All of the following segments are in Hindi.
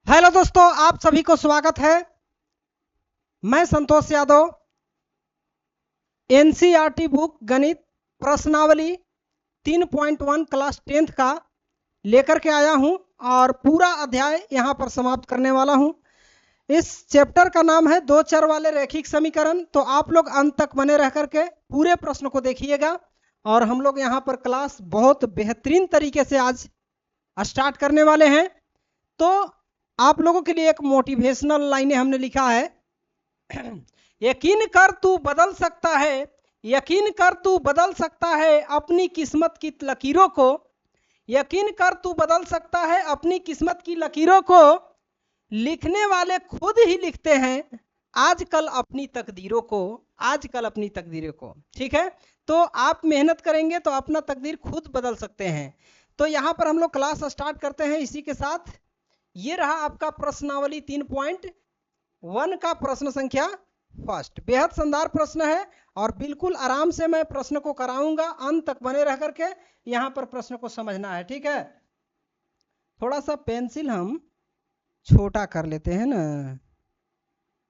हेलो दोस्तों, आप सभी को स्वागत है। मैं संतोष यादव एनसीईआरटी बुक गणित प्रश्नावली 3.1 क्लास 10th का लेकर के आया हूं और पूरा अध्याय यहां पर समाप्त करने वाला हूं। इस चैप्टर का नाम है दो चर वाले रैखिक समीकरण। तो आप लोग अंत तक बने रह करके पूरे प्रश्न को देखिएगा और हम लोग यहां पर क्लास बहुत बेहतरीन तरीके से आज स्टार्ट करने वाले हैं। तो आप लोगों के लिए एक मोटिवेशनल लाइनें हमने लिखा है। यकीन कर तू बदल सकता है, यकीन कर तू बदल सकता है अपनी किस्मत की लकीरों को, यकीन कर तू बदल सकता है अपनी किस्मत की लकीरों को, लिखने वाले खुद ही लिखते हैं आजकल अपनी तकदीरों को, आजकल अपनी तकदीरों को। ठीक है, तो आप मेहनत करेंगे तो अपना तकदीर खुद बदल सकते हैं। तो यहां पर हम लोग क्लास स्टार्ट करते हैं। इसी के साथ ये रहा आपका प्रश्नावली 3.1 का प्रश्न संख्या फर्स्ट। बेहद शानदार प्रश्न है और बिल्कुल आराम से मैं प्रश्न को कराऊंगा, अंत तक बने रह करके यहां पर प्रश्न को समझना है। ठीक है, थोड़ा सा पेंसिल हम छोटा कर लेते हैं ना।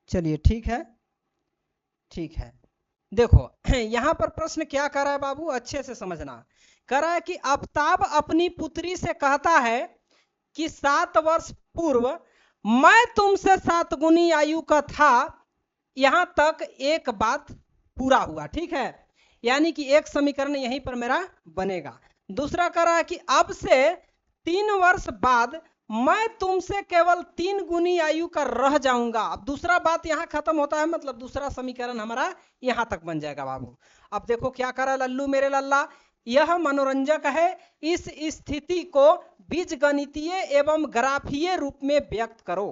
चलिए ठीक है, ठीक है। देखो यहां पर प्रश्न क्या कर रहा है बाबू, अच्छे से समझना। कर रहा है कि आफ्ताब अपनी पुत्री से कहता है कि 7 वर्ष पूर्व मैं तुमसे 7 गुनी आयु का था। यहां तक एक बात पूरा हुआ। ठीक है, यानी कि एक समीकरण यहीं पर मेरा बनेगा। दूसरा कह रहा है कि अब से 3 वर्ष बाद मैं तुमसे केवल 3 गुनी आयु का रह जाऊंगा। अब दूसरा बात यहां खत्म होता है, मतलब दूसरा समीकरण हमारा यहां तक बन जाएगा बाबू। अब देखो क्या कर रहा है लल्लू मेरे लल्ला, यह मनोरंजक है, इस स्थिति को बीजगणितीय एवं ग्राफीय रूप में व्यक्त करो।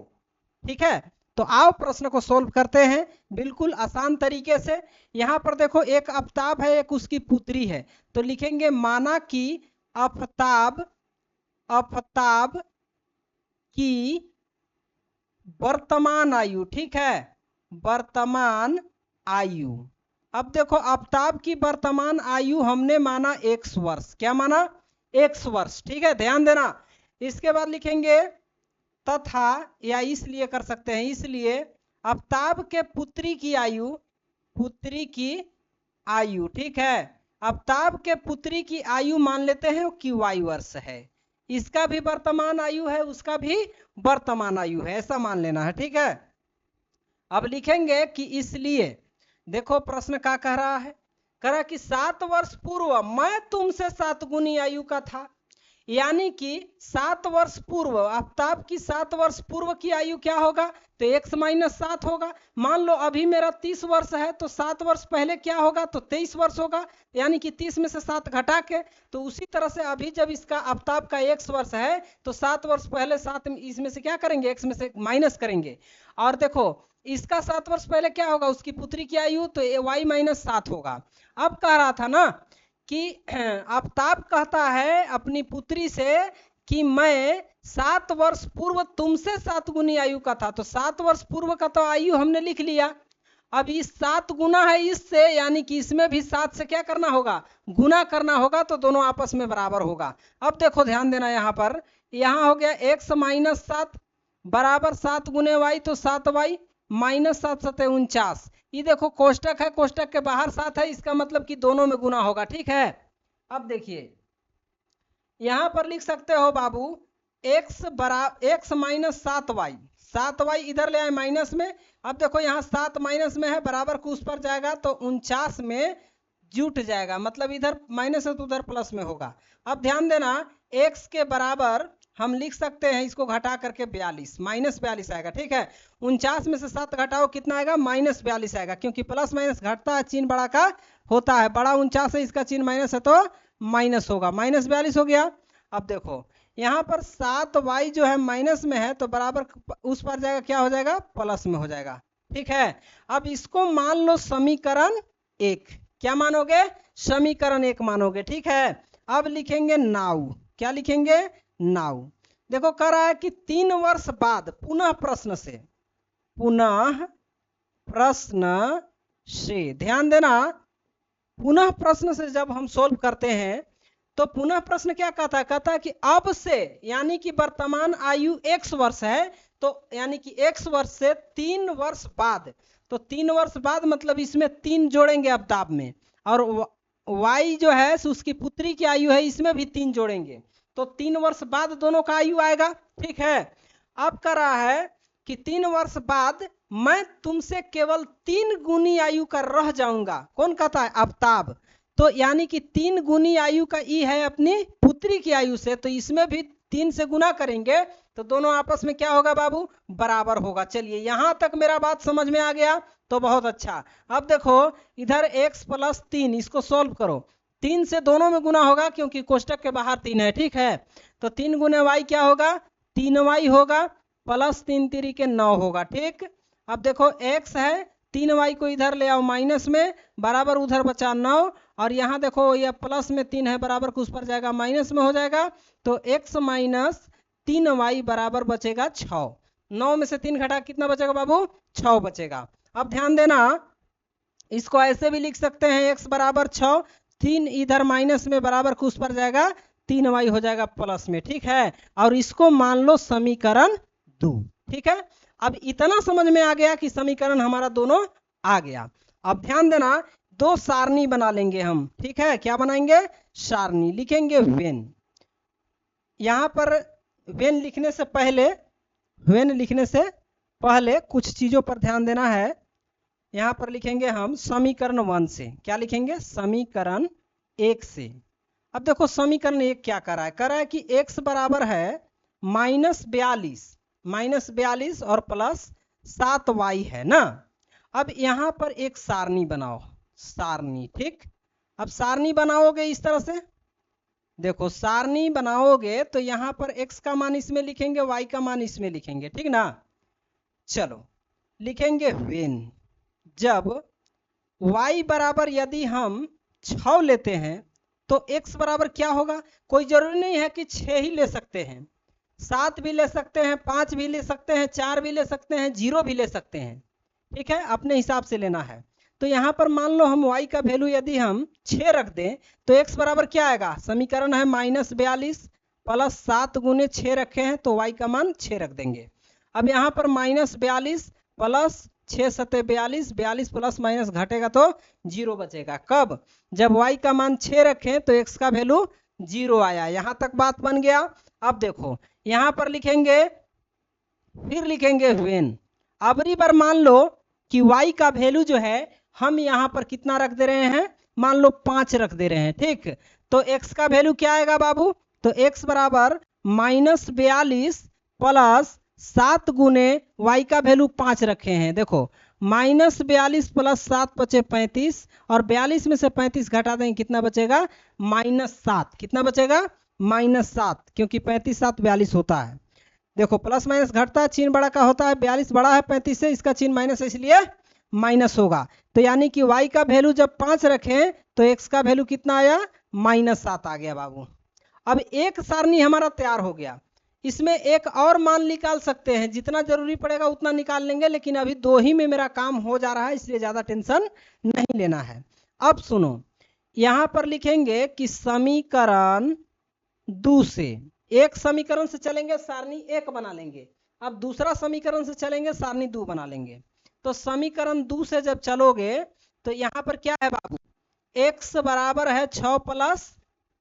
ठीक है, तो आओ प्रश्न को सोल्व करते हैं बिल्कुल आसान तरीके से। यहां पर देखो एक आफ्ताब है, एक उसकी पुत्री है। तो लिखेंगे माना कि आफ्ताब आफ्ताब की वर्तमान आयु, ठीक है, वर्तमान आयु। अब देखो आफ्ताब की वर्तमान आयु हमने माना x वर्ष। क्या माना? x वर्ष। ठीक है, ध्यान देना। इसके बाद लिखेंगे तथा, या इसलिए कर सकते हैं, इसलिए आफ्ताब के पुत्री की आयु, पुत्री की आयु, ठीक है, आफ्ताब के पुत्री की आयु मान लेते हैं कि y वर्ष है। इसका भी वर्तमान आयु है, उसका भी वर्तमान आयु है, ऐसा मान लेना है। ठीक है, अब लिखेंगे कि इसलिए, देखो प्रश्न क्या कह रहा है, कह रहा है कि 7 वर्ष पूर्व मैं तुमसे 7 गुनी आयु का था। यानी कि 7 वर्ष पूर्व, आफ्ताब की 7 वर्ष पूर्व की आयु क्या होगा, तो x माइनस 7 होगा। मान लो अभी मेरा 30 वर्ष है, तो 7 वर्ष पहले क्या होगा, तो 23 वर्ष होगा। यानी कि 30 में से 7 घटा के, तो उसी तरह से अभी जब इसका आफ्ताब का x वर्ष है तो 7 वर्ष पहले 7 इसमें से क्या करेंगे, x में से माइनस करेंगे। और देखो इसका 7 वर्ष पहले क्या होगा, उसकी पुत्री की आयु, तो y माइनस 7 होगा। अब कह रहा था ना कि आफ्ताब कहता है अपनी पुत्री से कि मैं 7 वर्ष पूर्व तुमसे 7 गुनी आयु का था। तो 7 वर्ष पूर्व का तो आयु हमने लिख लिया। अब इस 7 गुना है इससे, यानी कि इसमें भी 7 से क्या करना होगा, गुना करना होगा, तो दोनों आपस में बराबर होगा। अब देखो ध्यान देना, यहाँ पर यहाँ हो गया x माइनस 7 बराबर 7 गुने y, तो 7y माइनस 7 7 49। ये देखो कोष्टक है, कोष्टक के बाहर 7 है, इसका मतलब कि दोनों में गुना होगा। ठीक है, अब देखिए यहां पर लिख सकते हो बाबू x बराबर x माइनस 7y, 7y इधर ले आए माइनस में। अब देखो यहाँ 7 माइनस में है, बराबर को उस पर जाएगा तो 49 में जुट जाएगा, मतलब इधर माइनस है तो उधर प्लस में होगा। अब ध्यान देना x के बराबर हम लिख सकते हैं, इसको घटा करके 42, माइनस 42 आएगा। ठीक है, 49 में से 7 घटाओ कितना आएगा, माइनस 42 आएगा, क्योंकि प्लस माइनस घटता है, चिन्ह बड़ा का होता है। बड़ा 49 है, इसका चिन्ह माइनस है तो माइनस होगा, माइनस 42 हो गया। अब देखो यहाँ पर 7y जो है माइनस में है, तो बराबर उस पर जाएगा, क्या हो जाएगा, प्लस में हो जाएगा। ठीक है, अब इसको मान लो समीकरण 1। क्या मानोगे, समीकरण 1 मानोगे। ठीक है, अब लिखेंगे नाउ, क्या लिखेंगे, नाउ। देखो कह रहा है कि 3 वर्ष बाद, पुनः प्रश्न से, पुनः प्रश्न से, ध्यान देना, पुनः प्रश्न से जब हम सोल्व करते हैं तो पुनः प्रश्न क्या कहता है, कहता है कि अब से, यानी कि वर्तमान आयु x वर्ष है, तो यानी कि x वर्ष से 3 वर्ष बाद, तो 3 वर्ष बाद मतलब इसमें 3 जोड़ेंगे अपताप में, और y जो है उसकी पुत्री की आयु है, इसमें भी 3 जोड़ेंगे, तो 3 वर्ष बाद दोनों का आयु आएगा। ठीक है, अब कह रहा है कि 3 वर्ष बाद मैं तुमसे केवल 3 गुनी आयु का रह जाऊंगा। कौन कहता है? अपताप। तो यानी कि 3 गुनी आयु का ई है अपनी पुत्री की आयु से, तो इसमें भी 3 से गुना करेंगे तो दोनों आपस में क्या होगा बाबू? बराबर होगा। चलिए यहां तक मेरा बात समझ में आ गया तो बहुत अच्छा। अब देखो इधर x + 3, इसको सोल्व करो। 3 से दोनों में गुना होगा क्योंकि कोष्टक के बाहर 3 है। ठीक है, तो 3 गुने y क्या होगा? 3y होगा, प्लस 3 3 के 9 होगा। ठीक, अब देखो x है, 3y को इधर ले आओ माइनस में, बराबर उधर बचा 9, और यहाँ देखो ये प्लस में 3 है, बराबर उस पर जाएगा माइनस में हो जाएगा, तो x - 3y बराबर बचेगा 6। 9 में से 3 घटा कितना बचेगा बाबू? 6 बचेगा। अब ध्यान देना, इसको ऐसे भी लिख सकते हैं, x बराबर 6, 3 इधर माइनस में, बराबर उस पर जाएगा 3y हो जाएगा प्लस में। ठीक है, और इसको मान लो समीकरण 2। ठीक है, अब इतना समझ में आ गया कि समीकरण हमारा दोनों आ गया। अब ध्यान देना, 2 सारणी बना लेंगे हम। ठीक है, क्या बनाएंगे? सारणी। लिखेंगे वेन। यहां पर वेन लिखने से पहले कुछ चीजों पर ध्यान देना है। यहां पर लिखेंगे हम समीकरण 1 से। क्या लिखेंगे? समीकरण 1 से। अब देखो समीकरण 1 क्या कर रहा है? कर रहा है कि x बराबर है -42 और प्लस 7y है ना। अब यहां पर एक सारणी बनाओ, सारणी। ठीक, अब सारणी बनाओगे इस तरह से, देखो सारणी बनाओगे तो यहां पर x का मान इसमें लिखेंगे, y का मान इसमें लिखेंगे। ठीक ना, चलो लिखेंगे वेन जब y बराबर यदि हम 6 लेते हैं तो x बराबर क्या होगा? कोई जरूरी नहीं है कि 6 ही ले सकते हैं, 7 भी ले सकते हैं, 5 भी ले सकते हैं, 4 भी ले सकते हैं, 0 भी ले सकते हैं। ठीक है, अपने हिसाब से लेना है। तो यहाँ पर मान लो हम y का वैल्यू यदि हम 6 रख दें तो x बराबर क्या आएगा? समीकरण है -42 प्लस 7 गुने 6 रखे हैं तो y का मान 6 रख देंगे। अब यहाँ पर -42 प्लस 6 सत्ते 42, 42 प्लस माइनस घटेगा तो 0 बचेगा। कब? जब y का मान 6 रखें तो x का वैल्यू 0 आया। यहाँ तक बात बन गया। अब देखो यहाँ पर लिखेंगे, फिर लिखेंगे वेन। अबरी बार मान लो कि y का वैल्यू जो है हम यहाँ पर कितना रख दे रहे हैं? मान लो 5 रख दे रहे हैं। ठीक, तो x का वैल्यू क्या आएगा बाबू? तो x बराबर -42 प्लस 7 गुने y का वैल्यू 5 रखे हैं। देखो -42 प्लस 7 बचे 35, और 42 में से 35 घटा देंगे कितना बचेगा? -7। कितना बचेगा? -7, क्योंकि 35 7 42 होता है। देखो प्लस माइनस घटता है, चिन्ह बड़ा का होता है, 42 बड़ा है 35 से, इसका चिन्ह माइनस है इसलिए माइनस होगा। तो यानी कि y का वैल्यू जब 5 रखें तो x का वैल्यू कितना आया? -7 आ गया बाबू। अब एक सारणी हमारा तैयार हो गया। इसमें एक और मान निकाल सकते हैं, जितना जरूरी पड़ेगा उतना निकाल लेंगे, लेकिन अभी 2 ही में मेरा काम हो जा रहा है, इसलिए ज्यादा टेंशन नहीं लेना है। अब सुनो, यहां पर लिखेंगे कि समीकरण 2 से, एक समीकरण से चलेंगे सारणी 1 बना लेंगे, अब दूसरा समीकरण से चलेंगे सारणी 2 बना लेंगे। तो समीकरण 2 से जब चलोगे तो यहां पर क्या है बाबू? x बराबर है 6 प्लस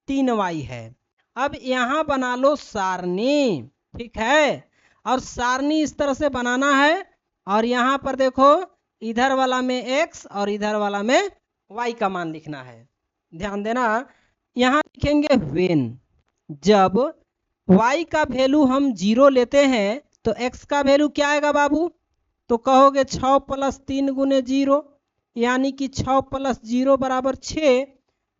3y है। अब यहां बना लो सारणी। ठीक है, और सारणी इस तरह से बनाना है, और यहां पर देखो इधर वाला में x और इधर वाला में y का मान लिखना है। ध्यान देना, यहां लिखेंगे वेन जब y का वैल्यू हम 0 लेते हैं तो x का वैल्यू क्या आएगा बाबू? तो कहोगे 6 प्लस 3 गुने 0, यानी कि 6 प्लस 0 बराबर 6।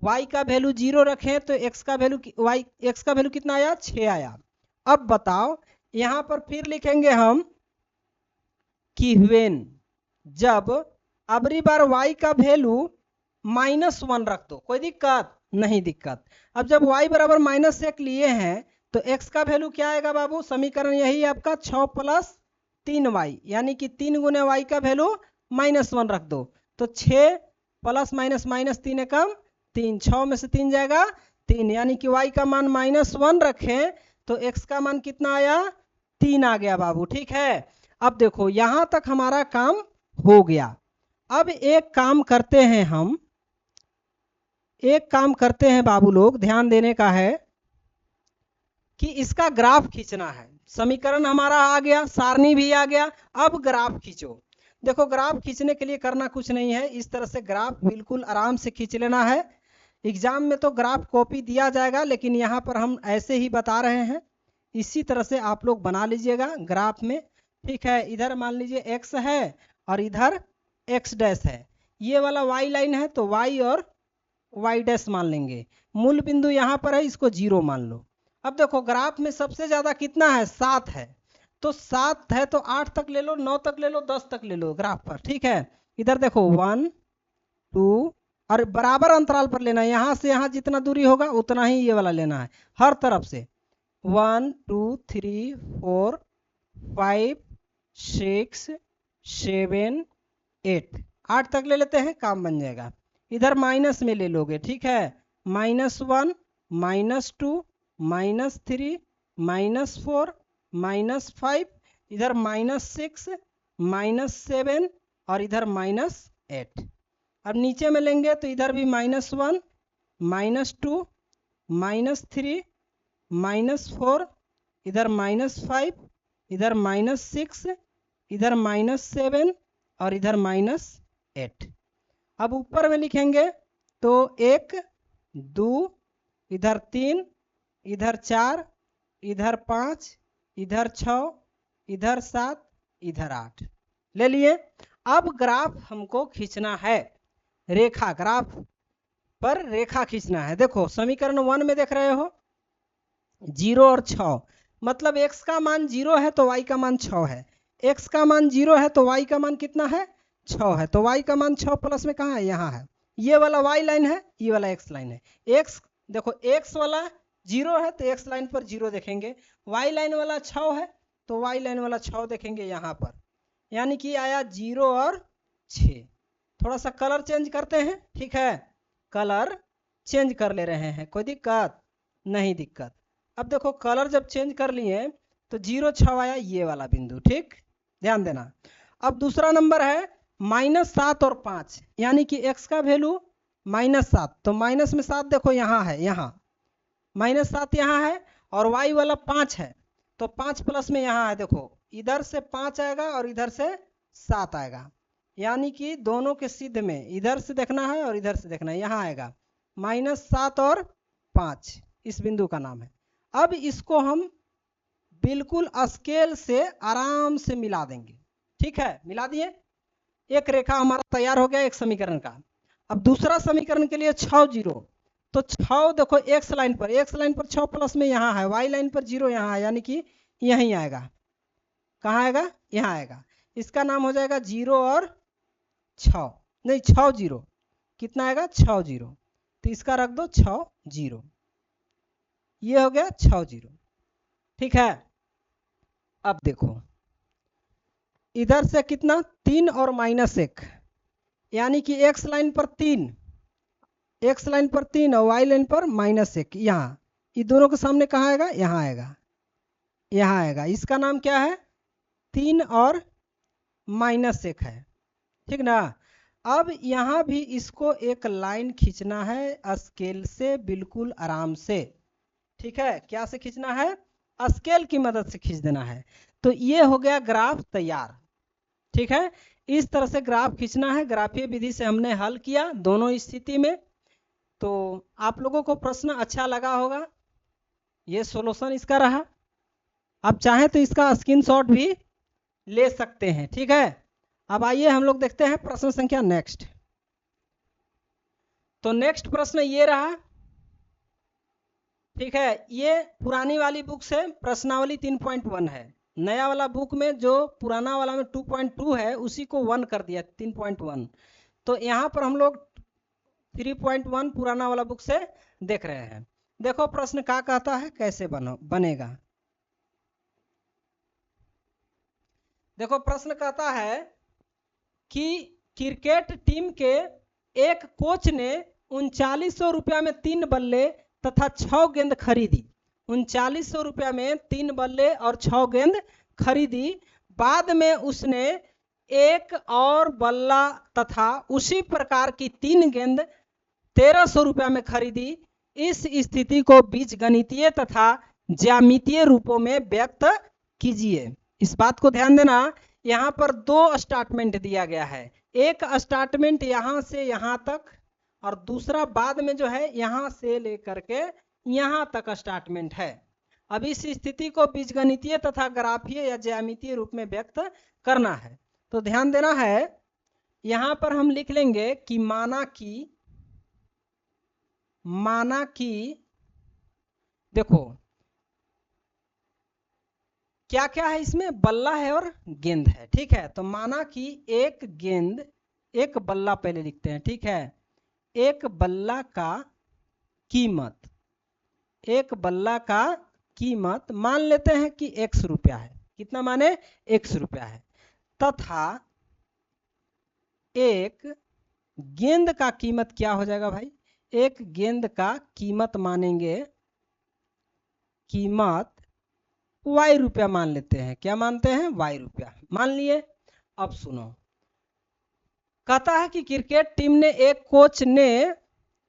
y का वैल्यू 0 रखें तो x का वैल्यू कितना आया? 6 आया। अब बताओ, यहां पर फिर लिखेंगे हम कि वेन जब अबरी बार y का वैल्यू -1 रख दो। कोई दिक्कत? नहीं दिक्कत। अब जब y बराबर -1 लिए हैं तो x का वैल्यू क्या आएगा बाबू? समीकरण यही है आपका, 6 प्लस 3y, यानी कि 3 गुने y का वैल्यू -1 रख दो, तो 6 प्लस माइनस -3 एकम 3, 6 में से 3 जाएगा 3, यानी कि y का मान -1 रखें तो x का मान कितना आया? 3 आ गया बाबू। ठीक है, अब देखो यहां तक हमारा काम हो गया। अब एक काम करते हैं हम, एक काम करते हैं बाबू लोग, ध्यान देने का है कि इसका ग्राफ खींचना है। समीकरण हमारा आ गया, सारणी भी आ गया, अब ग्राफ खींचो। देखो ग्राफ खींचने के लिए करना कुछ नहीं है, इस तरह से ग्राफ बिल्कुल आराम से खींच लेना है। एग्जाम में तो ग्राफ कॉपी दिया जाएगा, लेकिन यहाँ पर हम ऐसे ही बता रहे हैं, इसी तरह से आप लोग बना लीजिएगा ग्राफ में। ठीक है, इधर मान लीजिए x है और इधर x डैश है, ये वाला y लाइन है तो y और y डैश मान लेंगे। मूल बिंदु यहाँ पर है, इसको 0 मान लो। अब देखो ग्राफ में सबसे ज्यादा कितना है, 7 है, तो 7 है तो 8 तक ले लो, 9 तक ले लो, 10 तक ले लो ग्राफ पर। ठीक है, इधर देखो 1 2 और बराबर अंतराल पर लेना है, यहाँ से यहाँ जितना दूरी होगा उतना ही ये वाला लेना है हर तरफ से। 1 2 3 4 5 6 7 8 तक ले लेते हैं, काम बन जाएगा। इधर माइनस में ले लोगे। ठीक है, -1 -2 -3 -4 -5, इधर -6 -7 और इधर -8। अब नीचे में लेंगे तो इधर भी -1 -2 -3 -4, इधर -5, इधर -6, इधर -7 और इधर -8। अब ऊपर में लिखेंगे तो 1 2, इधर 3, इधर 4, इधर 5, इधर 6, इधर 7, इधर 8 ले लिए। अब ग्राफ हमको खींचना है, रेखा, ग्राफ पर रेखा खींचना है। देखो समीकरण 1 में देख रहे हो 0 और 6, मतलब x का मान 0 है तो y का मान 6 है, x का मान 0 है तो y का मान कितना है, 6 है, तो y का मान 6 प्लस में कहाँ है, यहाँ है। ये वाला y लाइन है, ये वाला x लाइन है। x देखो x वाला 0 है तो x लाइन पर 0 देखेंगे, y लाइन वाला 6 है तो y लाइन वाला 6 देखेंगे यहाँ पर, यानी कि आया 0 और 6। थोड़ा सा कलर चेंज करते हैं। ठीक है, कलर चेंज कर ले रहे हैं, कोई दिक्कत नहीं, दिक्कत। अब देखो कलर जब चेंज कर लिए तो 0 6 आया ये वाला बिंदु। ठीक, ध्यान देना। अब दूसरा नंबर है -7 और 5, यानी कि x का वैल्यू -7, तो माइनस में 7 देखो यहाँ है, यहाँ -7 यहाँ है, और y वाला 5 है तो 5 प्लस में यहाँ है, देखो इधर से 5 आएगा और इधर से 7 आएगा, यानी कि दोनों के सिद्ध में इधर से देखना है और इधर से देखना है, यहाँ आएगा -7 और 5, इस बिंदु का नाम है। अब इसको हम बिल्कुल स्केल से आराम से मिला देंगे। ठीक है, मिला दिए, एक रेखा हमारा तैयार हो गया एक समीकरण का। अब दूसरा समीकरण के लिए 6 0, तो 6 देखो x लाइन पर, x लाइन पर 6 प्लस में यहाँ है, y लाइन पर 0 यहाँ है, यानी कि यहीं आएगा। कहाँ आएगा, यहाँ आएगा। इसका नाम हो जाएगा 0 और 6, नहीं 6 0, कितना आएगा 6 0, तो इसका रख दो 6 0, ये हो गया 6 0। ठीक है, अब देखो इधर से कितना 3 और -1, यानी कि x लाइन पर 3, x लाइन पर 3 और y लाइन पर -1, यहाँ ये दोनों के सामने कहाँ आएगा, यहाँ आएगा, यहाँ आएगा। इसका नाम क्या है, 3 और -1 है। ठीक ना। अब यहाँ भी इसको एक लाइन खींचना है स्केल से, बिल्कुल आराम से। ठीक है, क्या से खींचना है, स्केल की मदद से खींच देना है। तो ये हो गया ग्राफ तैयार। ठीक है, इस तरह से ग्राफ खींचना है, ग्राफीय विधि से हमने हल किया दोनों स्थिति में। तो आप लोगों को प्रश्न अच्छा लगा होगा, ये सॉल्यूशन इसका रहा। आप चाहें तो इसका स्क्रीनशॉट भी ले सकते हैं। ठीक है, अब आइए हम लोग देखते हैं प्रश्न संख्या नेक्स्ट। तो नेक्स्ट प्रश्न ये रहा। ठीक है, ये पुरानी वाली बुक से प्रश्नावली 3.1 है, नया वाला बुक में जो पुराना वाला में 2.2 है उसी को 1 कर दिया 3.1। तो यहाँ पर हम लोग 3.1 पुराना वाला बुक से देख रहे हैं। देखो प्रश्न क्या कहता है, कैसे बनेगा। देखो प्रश्न कहता है कि क्रिकेट टीम के एक कोच ने 3900 रुपया में 3 बल्ले तथा 6 गेंद खरीदी 3900 रुपया में 3 बल्ले और 6 गेंद खरीदी। बाद में उसने एक और बल्ला तथा उसी प्रकार की 3 गेंद 1300 रुपया में खरीदी। इस स्थिति को बीजगणितीय तथा ज्यामितीय रूपों में व्यक्त कीजिए। इस बात को ध्यान देना, यहाँ पर 2 स्टेटमेंट दिया गया है। एक स्टेटमेंट यहाँ से यहाँ तक और दूसरा बाद में जो है यहाँ से लेकर के यहाँ तक स्टेटमेंट है। अब इस स्थिति को बीजगणितीय तथा ग्राफीय या ज्यामितीय रूप में व्यक्त करना है। तो ध्यान देना है, यहाँ पर हम लिख लेंगे कि माना कि देखो क्या क्या है इसमें, बल्ला है और गेंद है, ठीक है। तो माना कि एक बल्ला पहले लिखते हैं, ठीक है। एक बल्ला का कीमत मान लेते हैं कि x रुपया है। कितना माने, x रुपया है। तथा एक गेंद का कीमत क्या हो जाएगा भाई, एक गेंद का कीमत मानेंगे, कीमत y रुपया मान लेते हैं। क्या मानते हैं, y रुपया मान लिए। अब सुनो, कहता है कि क्रिकेट टीम ने एक कोच ने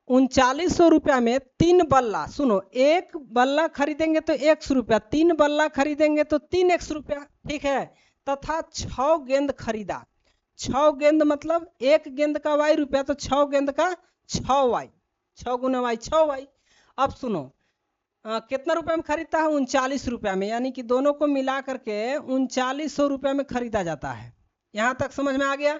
3900 रुपया में 3 बल्ला, सुनो, एक बल्ला खरीदेंगे तो x रुपया, 3 बल्ला खरीदेंगे तो 3x रुपया, ठीक है। तथा 6 गेंद खरीदा। 6 गेंद मतलब एक गेंद का y रुपया, तो 6 गेंद का 6y, 6 गुना y 6y। अब सुनो, कितना रुपए में खरीदता है, 39 रुपया में, यानी कि दोनों को मिला करके 3900 रुपया में खरीदा जाता है। यहां तक समझ में आ गया,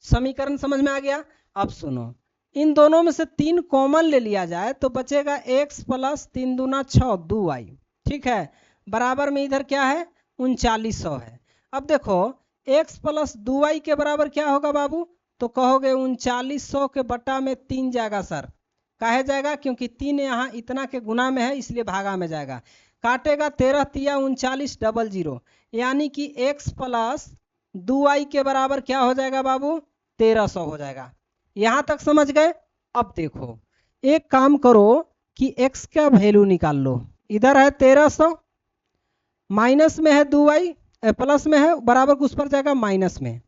समीकरण समझ में आ गया। अब सुनो, इन दोनों में से 3 कॉमन ले लिया जाए तो बचेगा x प्लस 3 दूना 6 2y, ठीक है। बराबर में इधर क्या है, 3900 है। अब देखो x प्लस 2y के बराबर क्या होगा बाबू, तो कहोगे 3900 के बट्टा में 3 जाएगा सर, काहे जाएगा, क्योंकि 3 यहाँ इतना के गुना में है इसलिए भागा में जाएगा। काटेगा 13 तिया 39 00, यानी कि x प्लस 2y के बराबर क्या हो जाएगा बाबू, 1300 हो जाएगा। यहां तक समझ गए। अब देखो एक काम करो कि x का वैल्यू निकाल लो। इधर है 1300, माइनस में है 2y, प्लस में है, बराबर उस पर जाएगा माइनस में,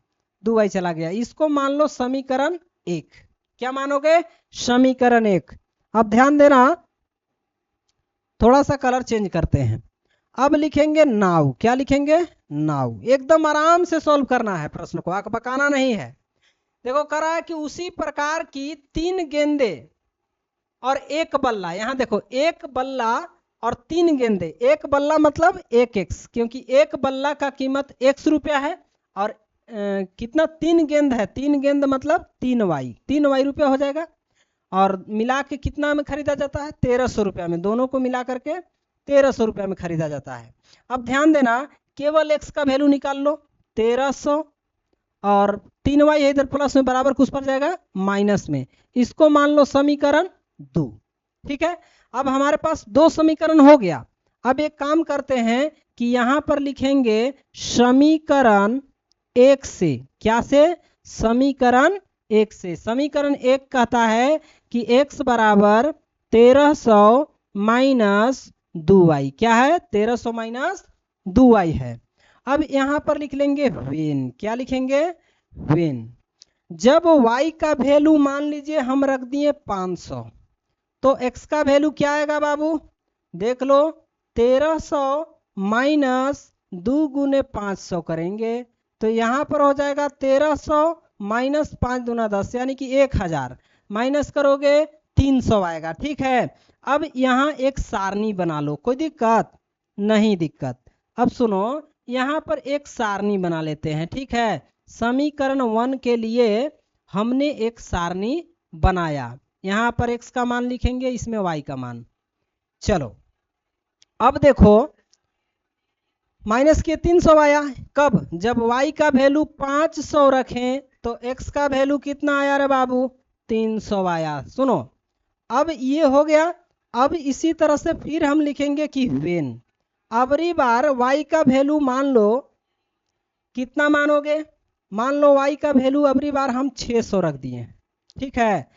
2y चला गया। इसको मान लो समीकरण 1। क्या मानोगे, समीकरण 1। अब ध्यान देना, थोड़ा सा कलर चेंज करते हैं। अब लिखेंगे नाउ। क्या लिखेंगे, नाउ। एकदम आराम से सॉल्व करना है प्रश्न को, आंख बकाना नहीं है। देखो करा है कि उसी प्रकार की 3 गेंदे और एक बल्ला, यहां देखो एक बल्ला और 3 गेंदे, एक बल्ला मतलब 1x, क्योंकि एक बल्ला का कीमत x रुपया है और कितना, 3 गेंद है, 3 गेंद मतलब 3y रुपया हो जाएगा। और मिला के कितना में खरीदा जाता है, 1300 रुपया में, दोनों को मिला करके 1300 रुपया में खरीदा जाता है। अब ध्यान देना, केवल x का वैल्यू निकाल लो, 1300 और 3y है इधर प्लस में, बराबर कुछ पर जाएगा माइनस में। इसको मान लो समीकरण 2, ठीक है। अब हमारे पास 2 समीकरण हो गया। अब एक काम करते हैं कि यहां पर लिखेंगे समीकरण 1 से। क्या से, समीकरण 1 से। समीकरण 1 कहता है कि x बराबर 1300 माइनस 2y, क्या है, 1300 माइनस 2y है। अब यहां पर लिख लेंगे वेन। क्या लिखेंगे, वेन। जब y का वैल्यू मान लीजिए हम रख दिए 500, तो x का वैल्यू क्या आएगा बाबू, देख लो, 1300 माइनस 2 गुने 500 करेंगे तो यहां पर हो जाएगा 1300 माइनस 5 दूना 10, यानी कि 1000, माइनस करोगे 300 आएगा, ठीक है। अब यहाँ एक सारणी बना लो, कोई दिक्कत नहीं, दिक्कत। अब सुनो, यहाँ पर एक सारणी बना लेते हैं, ठीक है। समीकरण 1 के लिए हमने एक सारणी बनाया। यहाँ पर x का मान लिखेंगे, इसमें y का मान। चलो अब देखो, माइनस के 300 आया, कब, जब y का वैल्यू 500 रखें तो x का वैल्यू कितना आया रे बाबू, 300 आया। सुनो, अब ये हो गया। अब इसी तरह से फिर हम लिखेंगे कि वेन, अबरी बार y का वैल्यू मान लो, कितना मानोगे, मान लो y का वैल्यू अबरी बार हम 600 रख दिए, ठीक है।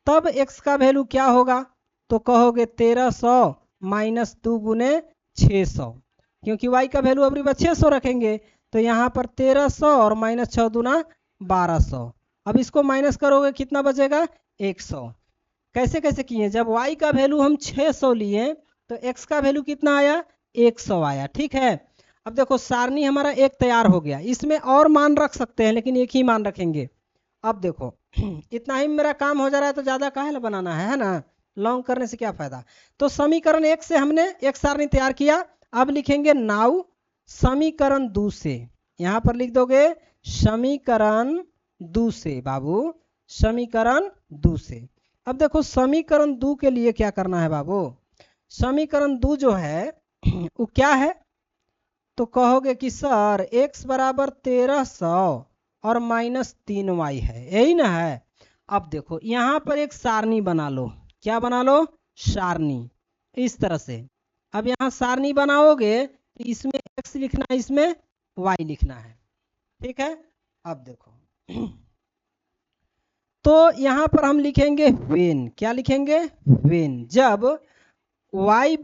तब x का वैल्यू क्या होगा, तो कहोगे 1300 माइनस 2 गुने 600, क्योंकि y का वैल्यू अभी बस 600 रखेंगे तो यहाँ पर 1300 और माइनस 6 दूना 1200। अब इसको माइनस करोगे कितना बचेगा 100। कैसे कैसे किए, जब y का वैल्यू हम 600 लिए तो x का वैल्यू कितना आया 100 आया। ठीक है, अब देखो सारणी हमारा एक तैयार हो गया, इसमें और मान रख सकते हैं लेकिन एक ही मान रखेंगे। अब देखो इतना ही मेरा काम हो जा रहा है तो ज़्यादा काहे बनाना है ना, लॉन्ग करने से क्या फायदा। तो समीकरण 1 से हमने एक सारणी तैयार किया। अब लिखेंगे नाउ समीकरण 2 से, यहाँ पर लिख दोगे समीकरण 2 से बाबू, समीकरण 2 से। अब देखो समीकरण 2 के लिए क्या करना है बाबू, समीकरण 2 जो है वो क्या है, तो कहोगे कि सर x बराबर 1300 और माइनस 3y है, यही ना है। अब देखो यहाँ पर एक सारणी बना लो, क्या बना लो सारणी, इस तरह से। अब यहाँ सारणी बनाओगे तो इसमें x लिखना है, इसमें y लिखना है। ठीक है, अब देखो तो यहाँ पर हम लिखेंगे वेन, क्या लिखेंगे वेन, जब y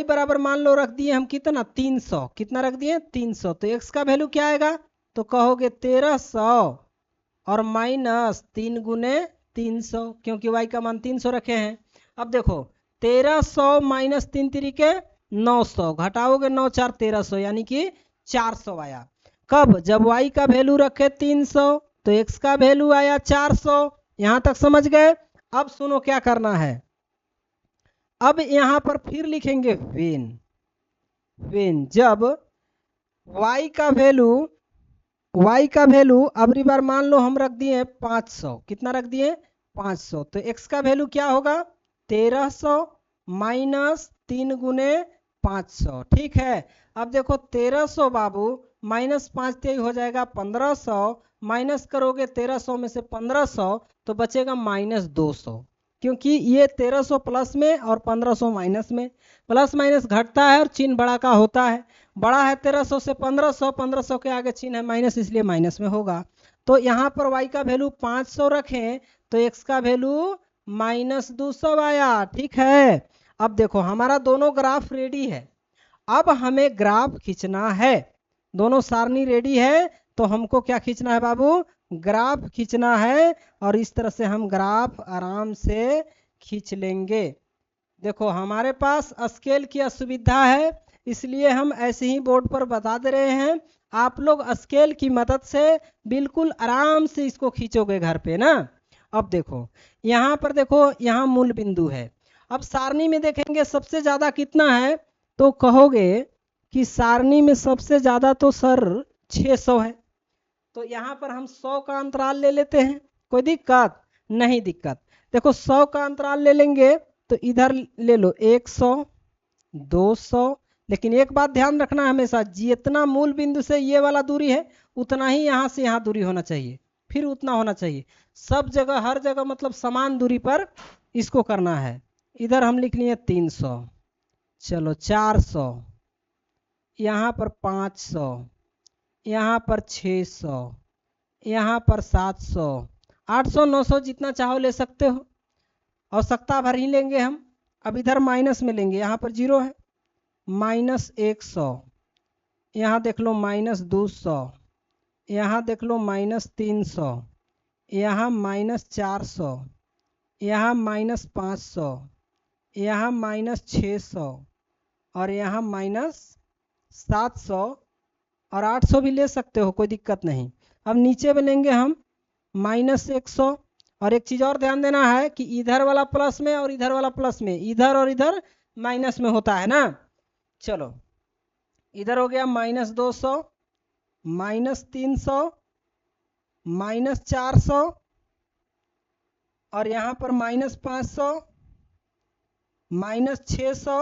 बराबर मान लो रख दिए हम कितना 300, कितना रख दिए 300, तो x का वैल्यू क्या आएगा, तो कहोगे 1300 और माइनस 3 गुने 300, क्योंकि y का मान 300 रखे हैं। अब देखो 1300 माइनस 3 तरीके 900, घटाओगे 9 4 1300 यानी कि 400 आया। कब, जब y का वैल्यू रखे 300 तो x का वैल्यू आया 400। यहां तक समझ गए। अब सुनो क्या करना है, अब यहां पर फिर लिखेंगे वेन, वेन जब y का वैल्यू अबरी बार मान लो हम रख दिए 500, कितना रख दिए 500, तो x का वैल्यू क्या होगा 1300 माइनस 3 गुने 500। ठीक है, अब देखो 1300 बाबू माइनस 5 ते हो जाएगा 1500, माइनस करोगे 1300 में से 1500 तो बचेगा माइनस 200, क्योंकि ये 1300 प्लस में और 1500 माइनस में, प्लस माइनस घटता है और चिन्ह बड़ा का होता है, बड़ा है 1300 से 1500, 1500 के आगे चिन्ह है माइनस इसलिए माइनस में होगा। तो यहाँ पर y का वैल्यू 500 रखें तो x का वैल्यू माइनस 200 आया। ठीक है, अब देखो हमारा दोनों ग्राफ रेडी है, अब हमें ग्राफ खींचना है, दोनों सारणी रेडी है तो हमको क्या खींचना है बाबू, ग्राफ खींचना है, और इस तरह से हम ग्राफ आराम से खींच लेंगे। देखो हमारे पास स्केल की असुविधा है इसलिए हम ऐसे ही बोर्ड पर बता दे रहे हैं, आप लोग स्केल की मदद से बिल्कुल आराम से इसको खींचोगे घर पे ना। अब देखो यहाँ पर देखो यहाँ मूल बिंदु है, अब सारणी में देखेंगे सबसे ज्यादा कितना है, तो कहोगे कि सारणी में सबसे ज्यादा तो सर 600 है, तो यहाँ पर हम 100 का अंतराल ले लेते हैं, कोई दिक्कत नहीं दिक्कत। देखो 100 का अंतराल ले लेंगे तो इधर ले लो 100 200, लेकिन एक बात ध्यान रखना हमेशा, जितना मूल बिंदु से ये वाला दूरी है उतना ही यहाँ से यहाँ दूरी होना चाहिए, फिर उतना होना चाहिए, सब जगह हर जगह मतलब समान दूरी पर इसको करना है। इधर हम लिख लिए 300, चलो 400, यहाँ पर 500, यहाँ पर 600, यहाँ पर 700, 800 900 जितना चाहो ले सकते हो, आवश्यकता भर ही लेंगे हम। अब इधर माइनस में लेंगे, यहाँ पर 0 है, माइनस 100, यहाँ देख लो माइनस 200, यहाँ देख लो माइनस 300, यहाँ माइनस 400, यहाँ माइनस 500, यहाँ माइनस 600 और यहाँ माइनस 700 और 800 भी ले सकते हो, कोई दिक्कत नहीं। अब नीचे में लेंगे हम माइनस 100, और एक चीज़ और ध्यान देना है कि इधर वाला प्लस में और इधर वाला प्लस में, इधर और इधर माइनस में होता है ना। चलो इधर हो गया माइनस 200, माइनस 300, माइनस 400 और यहाँ पर माइनस 500, माइनस 600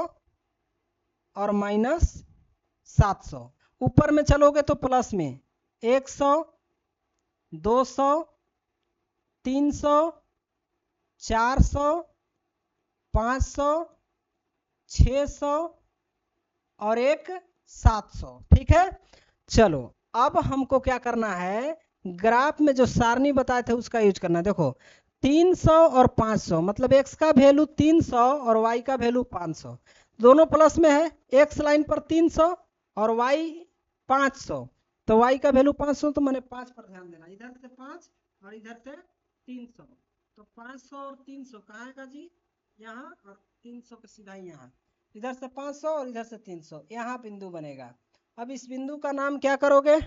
और माइनस 700। ऊपर में चलोगे तो प्लस में 100 200 300 400 500 600 और एक 700। ठीक है, चलो अब हमको क्या करना है, ग्राफ में जो सारणी बताए थे उसका यूज करना है। देखो 300 और 500, मतलब x का वैल्यू 300 और y का वैल्यू 500, दोनों प्लस में है। x लाइन पर 300 और y 500, तो y का वैल्यू 500, तो मैंने 5 पर ध्यान देना, इधर से 5 और इधर से 300, तो 500 और 300 कहाँ है का जी, यहाँ, और 300 के सीधा यहाँ, इधर से 500 और इधर से 300, यहाँ बिंदु बनेगा। अब इस बिंदु का नाम क्या करोगे,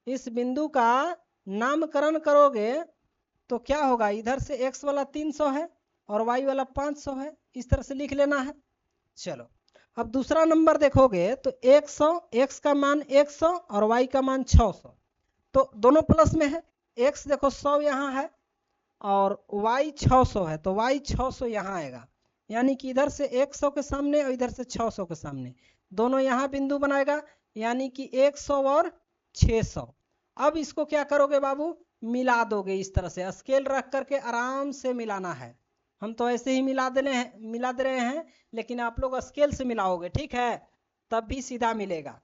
इस बिंदु का नामकरण करोगे तो क्या होगा, इधर से x वाला 300 है और y वाला 500 है, इस तरह से लिख लेना है। चलो अब दूसरा नंबर देखोगे तो 100, x का मान 100 और y का मान 600, तो दोनों प्लस में है। x देखो 100 यहाँ है और y 600 है, तो y 600 यहाँ आएगा, यानी कि इधर से 100 के सामने और इधर से 600 के सामने, दोनों यहाँ बिंदु बनाएगा, यानी कि 100 और 600। अब इसको क्या करोगे बाबू, मिला दोगे, इस तरह से स्केल रख करके आराम से मिलाना है। हम तो ऐसे ही मिला दे रहे हैं, लेकिन आप लोग स्केल से मिलाओगे, ठीक है, तब भी सीधा मिलेगा।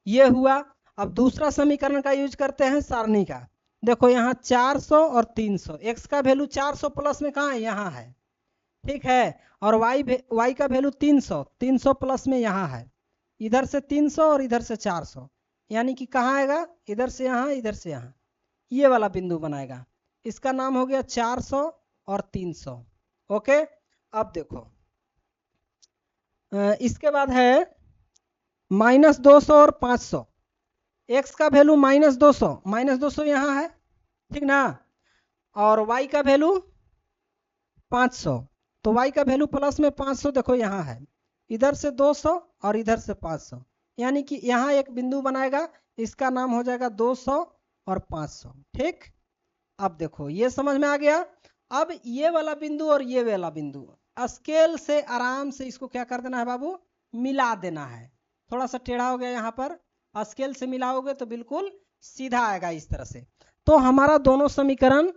ये हुआ। अब दूसरा समीकरण का यूज करते हैं सारणी का। देखो यहाँ 400 और 300, x का वैल्यू 400 प्लस में कहाँ है, यहाँ है, ठीक है, और y का वैल्यू 300, 300 प्लस में यहाँ है, इधर से 300 और इधर से 400, यानी कि कहाँ आएगा, इधर से यहाँ, इधर से यहाँ, ये वाला बिंदु बनाएगा। इसका नाम हो गया 400 और 300। ओके, अब देखो इसके बाद है -200 और 500, x का वैल्यू -200 यहाँ है, ठीक ना, और y का वैल्यू 500, तो y का वैल्यू प्लस में 500 देखो यहाँ है, इधर से 200 और इधर से 500, यानी कि यहाँ एक बिंदु बनाएगा, इसका नाम हो जाएगा 200 और 500, ठीक। अब देखो ये समझ में आ गया। अब ये वाला बिंदु और ये वाला बिंदु स्केल से आराम से इसको क्या कर देना है बाबू, मिला देना है। थोड़ा सा टेढ़ा हो गया यहाँ पर, स्केल से मिलाओगे तो बिल्कुल सीधा आएगा इस तरह से। तो हमारा दोनों समीकरण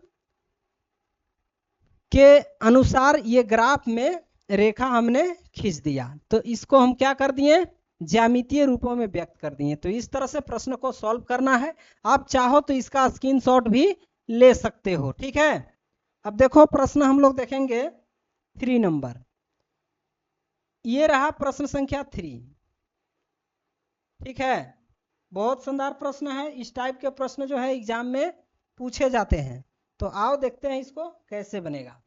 के अनुसार ये ग्राफ में रेखा हमने खींच दिया, तो इसको हम क्या कर दिए, ज्यामितीय रूपों में व्यक्त कर दिए। तो इस तरह से प्रश्न को सॉल्व करना है। आप चाहो तो इसका स्क्रीनशॉट भी ले सकते हो, ठीक है। अब देखो प्रश्न हम लोग देखेंगे 3 नंबर, ये रहा प्रश्न संख्या 3, ठीक है। बहुत शानदार प्रश्न है, इस टाइप के प्रश्न जो है एग्जाम में पूछे जाते हैं। तो आओ देखते हैं इसको कैसे बनेगा।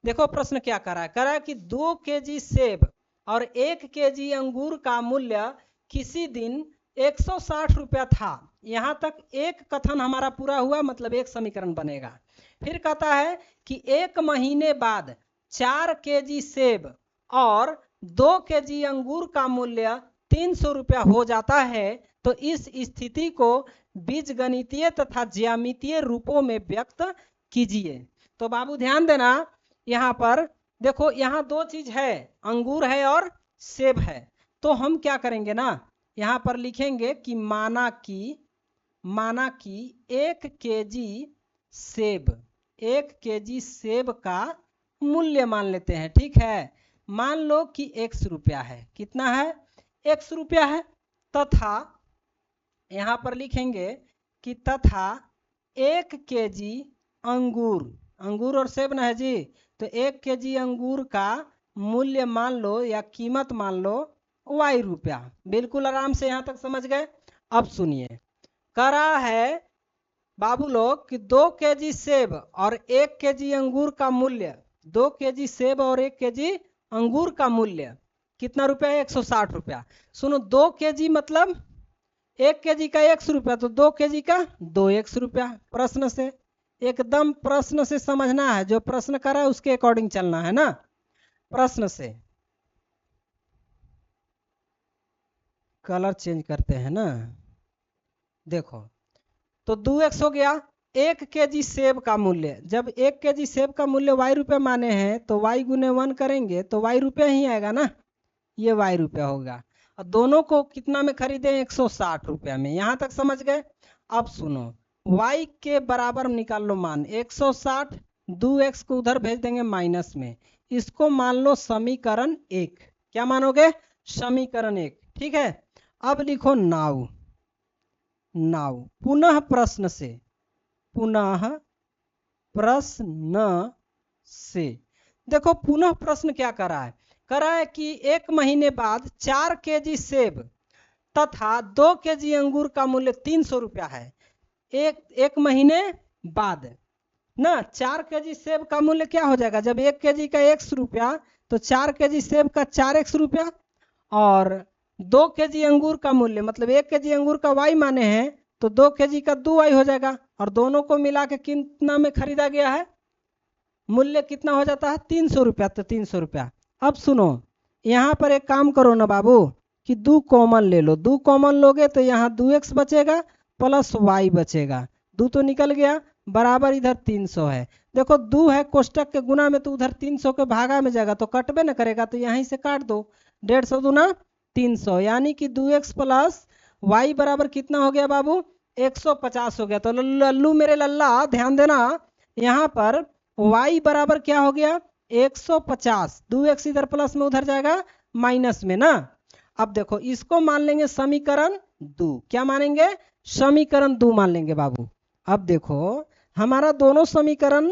देखो प्रश्न क्या करा है कि 2 केजी सेब और 1 केजी अंगूर का मूल्य किसी दिन 160 रुपया था। यहां तक एक कथन हमारा पूरा हुआ, मतलब एक समीकरण बनेगा। फिर कहता है कि 1 महीने बाद 4 केजी सेब और 2 केजी अंगूर का मूल्य 300 रुपया हो जाता है, तो इस स्थिति को बीजगणितीय तथा ज्यामितीय रूपों में व्यक्त कीजिए। तो बाबू ध्यान देना, यहाँ पर देखो यहाँ दो चीज है, अंगूर है और सेब है। तो हम क्या करेंगे ना, यहाँ पर लिखेंगे कि माना कि 1 केजी सेब का मूल्य मान लेते हैं, ठीक है। मान लो कि x रुपया है, कितना है, x रुपया है, तथा यहाँ पर लिखेंगे कि तथा 1 केजी अंगूर और सेब ना है जी, तो 1 केजी अंगूर का मूल्य मान लो या कीमत मान लो y रुपया। बिल्कुल आराम से यहाँ तक समझ गए। अब सुनिए, कह रहा है बाबू लोग कि 2 केजी सेब और 1 केजी अंगूर का मूल्य, 2 केजी सेब और 1 केजी अंगूर का मूल्य कितना रुपया है, 160 रुपया। सुनो, 2 केजी मतलब 1 केजी का 100 रुपया, तो 2 केजी का 2x रुपया। प्रश्न से एकदम प्रश्न से समझना है, जो प्रश्न करा है उसके अकॉर्डिंग चलना है ना। प्रश्न से कलर चेंज करते हैं ना, देखो तो 2x हो गया। 1 केजी सेब का मूल्य, जब 1 केजी सेब का मूल्य y रुपया माने हैं तो y गुने 1 करेंगे तो y रुपया ही आएगा ना, ये y रुपया होगा। और दोनों को कितना में खरीदे, 160 रुपया में। यहां तक समझ गए। अब सुनो, y के बराबर निकाल लो मान 160, 2x को उधर भेज देंगे माइनस में, इसको मान लो समीकरण 1। क्या मानोगे, समीकरण 1, ठीक है। अब लिखो नाउ पुनः प्रश्न से। देखो पुनः प्रश्न क्या कर रहा है, कर रहा है कि 1 महीने बाद 4 केजी सेब तथा 2 केजी अंगूर का मूल्य 300 रुपया है। एक महीने बाद ना 4 केजी सेब का मूल्य क्या हो जाएगा, जब 1 केजी का 100 रुपया तो 4 केजी सेब का 4x रुपया, और 2 केजी अंगूर का मूल्य मतलब 1 केजी अंगूर का y माने हैं तो 2 केजी का 2y हो जाएगा, और दोनों को मिला के कितना में खरीदा गया है, मूल्य कितना हो जाता है 300 रुपया, तो 300 रुपया। अब सुनो यहाँ पर एक काम करो ना बाबू कि 2 कॉमन ले लो, 2 कॉमन लोगे तो यहाँ 2x बचेगा प्लस y बचेगा, 2 तो निकल गया बराबर इधर 300 है। देखो 2 है कोष्टक के गुना में तो उधर 300 के भागा में जाएगा तो कटबे न करेगा, तो यहीं से काट दो, 150 दूना 300, यानी कि 2x प्लस y बराबर कितना हो गया बाबू 150 हो गया। तो लल्लू मेरे लल्ला ध्यान देना, यहाँ पर y बराबर क्या हो गया 150, 2x इधर प्लस में उधर जाएगा माइनस में ना। अब देखो इसको मान लेंगे समीकरण 2, क्या मानेंगे समीकरण 2 मान लेंगे बाबू। अब देखो हमारा दोनों समीकरण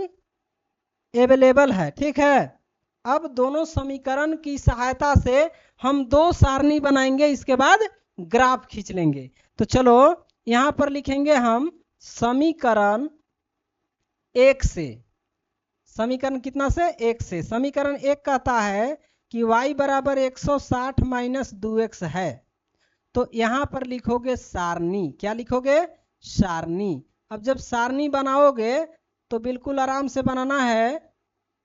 अवेलेबल है, ठीक है। अब दोनों समीकरण की सहायता से हम 2 सारणी बनाएंगे, इसके बाद ग्राफ खींच लेंगे। तो चलो यहां पर लिखेंगे हम समीकरण 1 से, समीकरण कितना से 1 से। समीकरण 1 कहता है कि y बराबर 160 माइनस 2x है, तो यहां पर लिखोगे सारणी, क्या लिखोगे सारणी। अब जब सारणी बनाओगे तो बिल्कुल आराम से बनाना है,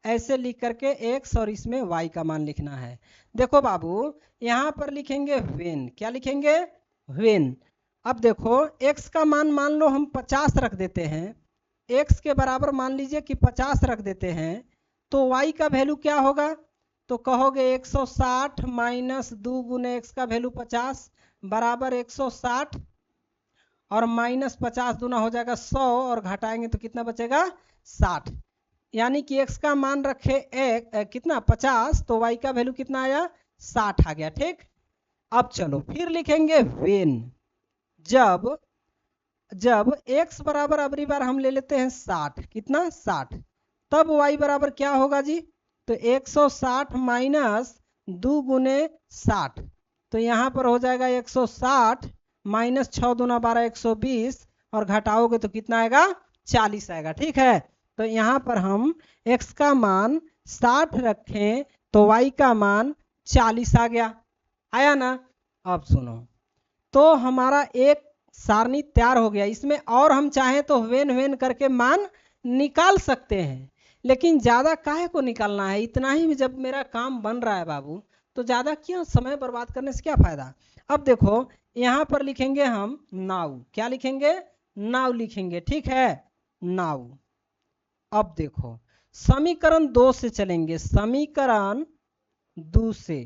ऐसे लिख करके x और इसमें y का मान लिखना है। देखो बाबू यहाँ पर लिखेंगे व्हेन, क्या लिखेंगे व्हेन। अब देखो x का मान मान लो हम 50 रख देते हैं, x के बराबर मान लीजिए कि 50 रख देते हैं, तो y का वैल्यू क्या होगा, तो कहोगे 160 माइनस 2 गुने x का वैल्यू 50 बराबर 160 और माइनस 50 दूना हो जाएगा 100 और घटाएंगे तो कितना बचेगा 60, यानी कि x का मान रखे कितना 50 तो y का वैल्यू कितना आया 60 आ गया, ठीक। अब चलो फिर लिखेंगे व्हेन, जब x बराबर अबरी बार हम ले लेते हैं 60, कितना 60, तब y बराबर क्या होगा जी, तो 160 माइनस 2 गुने 60, तो यहाँ पर हो जाएगा 160 माइनस 6 दूना 12 120 और घटाओगे तो कितना आएगा 40 आएगा, ठीक है। तो यहाँ पर हम x का मान 60 रखें तो y का मान 40 आ गया, आया ना। अब सुनो तो हमारा एक सारणी तैयार हो गया, इसमें और हम चाहें तो व्हेन करके मान निकाल सकते हैं, लेकिन ज़्यादा काहे को निकालना है, इतना ही में जब मेरा काम बन रहा है बाबू तो ज़्यादा क्यों समय बर्बाद करने से क्या फ़ायदा। अब देखो यहाँ पर लिखेंगे हम नाउ, क्या लिखेंगे नाउ लिखेंगे, ठीक है नाउ। अब देखो समीकरण 2 से चलेंगे, समीकरण 2 से,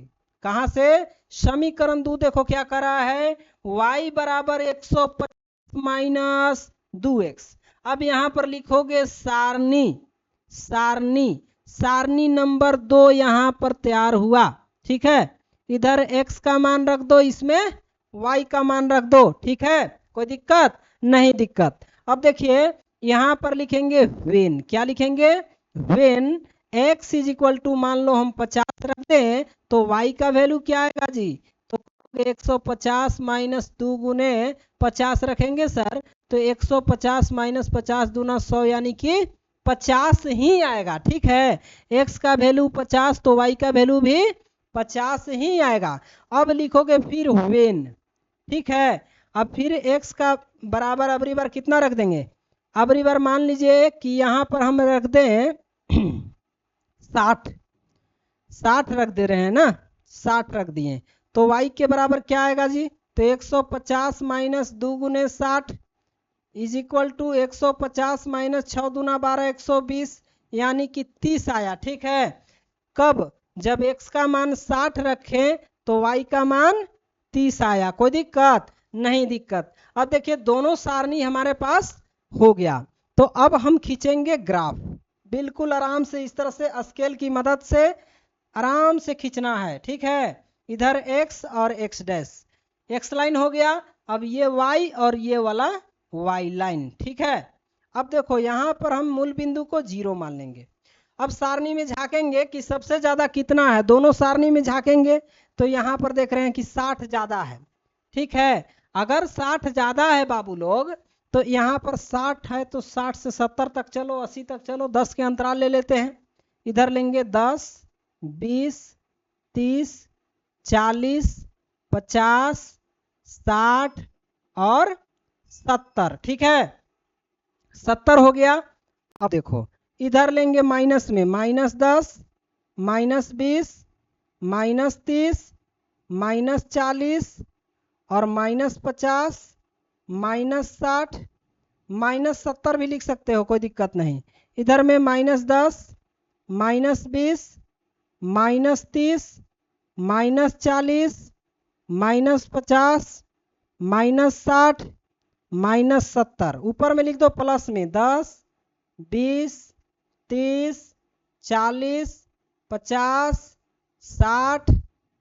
कहां से समीकरण 2, देखो क्या कर रहा है y बराबर 150 माइनस 2x। अब यहां पर लिखोगे सारणी, सारणी नंबर 2 यहां पर तैयार हुआ, ठीक है। इधर x का मान रख दो, इसमें y का मान रख दो, ठीक है, कोई दिक्कत नहीं दिक्कत। अब देखिए यहां पर लिखेंगे व्हेन, क्या लिखेंगे when x is equal to मान लो हम 50 रख दें तो y का वैल्यू क्या आएगा जी, तो 150 माइनस 2 गुने 50 रखेंगे सर, तो 150 माइनस 50 दूना 100 यानी कि 50 ही आएगा, ठीक है। x का वैल्यू 50 तो y का वैल्यू भी 50 ही आएगा। अब लिखोगे फिर व्हेन, ठीक है। अब फिर x का बराबर अबरी बार कितना रख देंगे, अबरी बार मान लीजिए कि यहाँ पर हम रख दें 60 रख दे रहे हैं ना, 60 रख दिए तो y के बराबर क्या आएगा जी, तो 150 माइनस 2 गुने 60 इज इक्वल टू 150 माइनस 6 दूना 12 120 यानी कि 30 आया, ठीक है। कब, जब x का मान 60 रखें तो y का मान 30 आया, कोई दिक्कत नहीं दिक्कत। अब देखिए दोनों सारणी हमारे पास हो गया, तो अब हम खींचेंगे ग्राफ, बिल्कुल आराम से इस तरह से स्केल की मदद से आराम से खींचना है, ठीक है। इधर x और x डैश, x लाइन हो गया, अब ये y और ये वाला y लाइन, ठीक है। अब देखो यहाँ पर हम मूल बिंदु को 0 मान लेंगे। अब सारणी में झांकेंगे कि सबसे ज्यादा कितना है, दोनों सारणी में झांकेंगे तो यहाँ पर देख रहे हैं कि 60 ज्यादा है। ठीक है, अगर 60 ज्यादा है बाबू लोग तो यहाँ पर 60 है तो 60 से 70 तक चलो, 80 तक चलो, 10 के अंतराल ले लेते हैं। इधर लेंगे 10, 20, 30, 40, 50, 60 और 70। ठीक है, 70 हो गया। अब देखो इधर लेंगे माइनस में, -10, -20, -30, -40 और -50, -60, -70 भी लिख सकते हो, कोई दिक्कत नहीं। इधर में -10, -20, -30, -40, -50, -60, -70। ऊपर में लिख दो प्लस में 10, 20, 30, 40, 50, 60,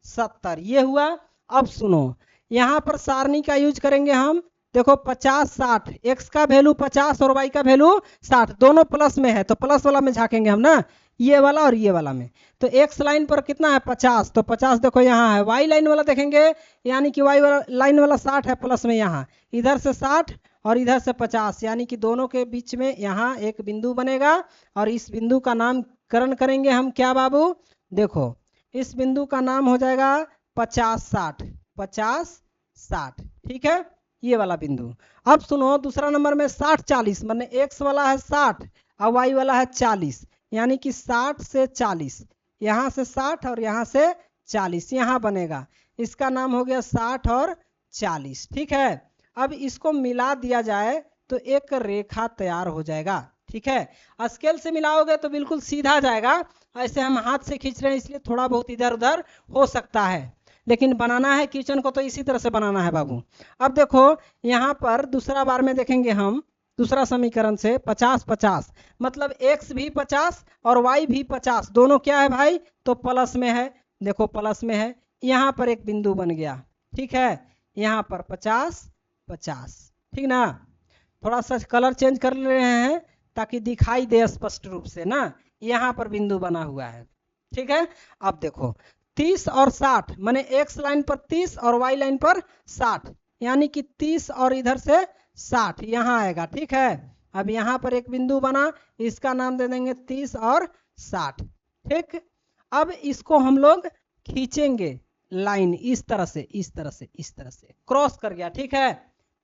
70। ये हुआ। अब सुनो, यहाँ पर सारणी का यूज करेंगे हम। देखो 50, 60, x का वैल्यू 50 और y का वैल्यू 60, दोनों प्लस में है तो प्लस वाला में झांकेंगे हम ना, ये वाला और ये वाला में। तो x लाइन पर कितना है 50, तो 50 देखो यहाँ है। y लाइन वाला देखेंगे यानी कि y वाला लाइन वाला 60 है प्लस में, यहाँ इधर से 60 और इधर से 50, यानी कि दोनों के बीच में यहाँ एक बिंदु बनेगा और इस बिंदु का नामकरण करेंगे हम क्या बाबू, देखो इस बिंदु का नाम हो जाएगा 50, 60, 50, 60। ठीक है, ये वाला बिंदु। अब सुनो दूसरा नंबर में 60, 40, माने x वाला है 60 और y वाला है 40, यानी कि 60 से 40, यहाँ से 60 और यहाँ से 40 यहाँ बनेगा। इसका नाम हो गया 60 और 40। ठीक है, अब इसको मिला दिया जाए तो एक रेखा तैयार हो जाएगा। ठीक है, स्केल से मिलाओगे तो बिल्कुल सीधा जाएगा, ऐसे हम हाथ से खींच रहे हैं इसलिए थोड़ा बहुत इधर उधर हो सकता है, लेकिन बनाना है किचन को तो इसी तरह से बनाना है बाबू। अब देखो यहाँ पर दूसरा बार में देखेंगे हम दूसरा समीकरण से 50, 50 मतलब x भी 50 और y भी 50, दोनों क्या है भाई, तो प्लस में है। देखो प्लस में है, यहाँ पर एक बिंदु बन गया। ठीक है, यहाँ पर 50, 50। ठीक ना, थोड़ा सा कलर चेंज कर ले रहे हैं ताकि दिखाई दे स्पष्ट रूप से ना, यहाँ पर बिंदु बना हुआ है। ठीक है, अब देखो 30 और 60 माने x लाइन पर 30 और y लाइन पर 60, यानी कि 30 और इधर से 60 यहाँ आएगा। ठीक है, अब यहाँ पर एक बिंदु बना, इसका नाम दे देंगे 30 और 60। ठीक, अब इसको हम लोग खींचेंगे लाइन इस तरह से, इस तरह से, इस तरह से क्रॉस कर गया। ठीक है,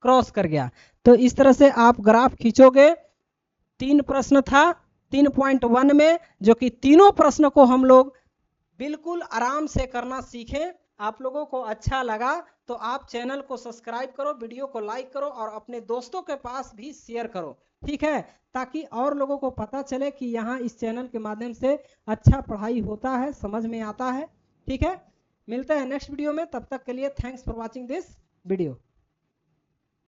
क्रॉस कर गया तो इस तरह से आप ग्राफ खींचोगे। 3 प्रश्न था 3.1 में, जो कि तीनों प्रश्न को हम लोग बिल्कुल आराम से करना सीखें। आप लोगों को अच्छा लगा तो आप चैनल को सब्सक्राइब करो, वीडियो को लाइक करो और अपने दोस्तों के पास भी शेयर करो। ठीक है, ताकि और लोगों को पता चले कि यहाँ इस चैनल के माध्यम से अच्छा पढ़ाई होता है, समझ में आता है। ठीक है, मिलते हैं नेक्स्ट वीडियो में, तब तक के लिए thanks for watching this video.